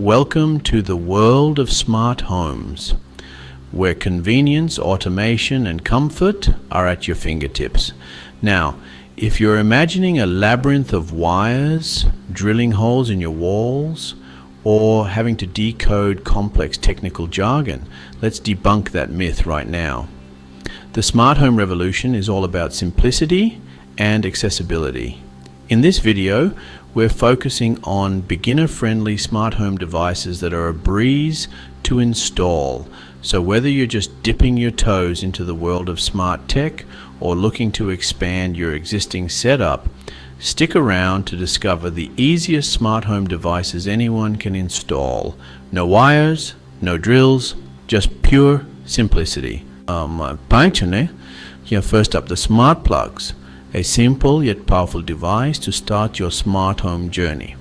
Welcome to the world of smart homes, where convenience, automation, and comfort are at your fingertips. Now, if you're imagining a labyrinth of wires, drilling holes in your walls, or having to decode complex technical jargon, let's debunk that myth right now. The smart home revolution is all about simplicity and accessibility. In this video, we're focusing on beginner-friendly smart home devices that are a breeze to install. So whether you're just dipping your toes into the world of smart tech or looking to expand your existing setup, stick around to discover the easiest smart home devices anyone can install. No wires, no drills, just pure simplicity. First up, the smart plugs. A simple yet powerful device to start your smart home journey.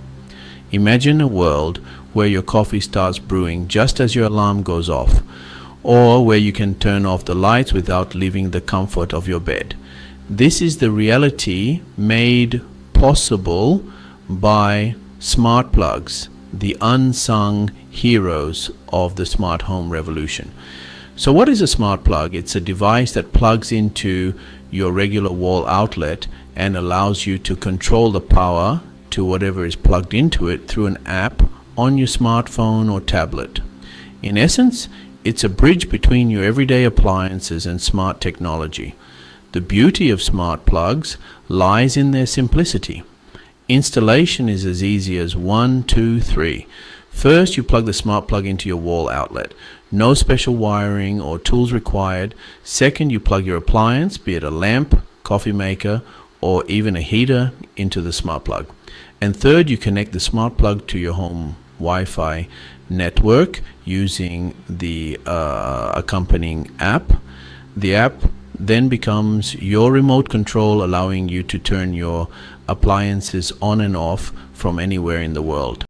Imagine a world where your coffee starts brewing just as your alarm goes off, or where you can turn off the lights without leaving the comfort of your bed. This is the reality made possible by smart plugs, the unsung heroes of the smart home revolution. So what is a smart plug? It's a device that plugs into your regular wall outlet and allows you to control the power to whatever is plugged into it through an app on your smartphone or tablet. In essence, it's a bridge between your everyday appliances and smart technology. The beauty of smart plugs lies in their simplicity. Installation is as easy as 1, 2, 3. First, you plug the smart plug into your wall outlet. No special wiring or tools required. Second, you plug your appliance, be it a lamp, coffee maker, or even a heater, into the smart plug. And third, you connect the smart plug to your home Wi-Fi network using the accompanying app. The app then becomes your remote control, allowing you to turn your appliances on and off from anywhere in the world.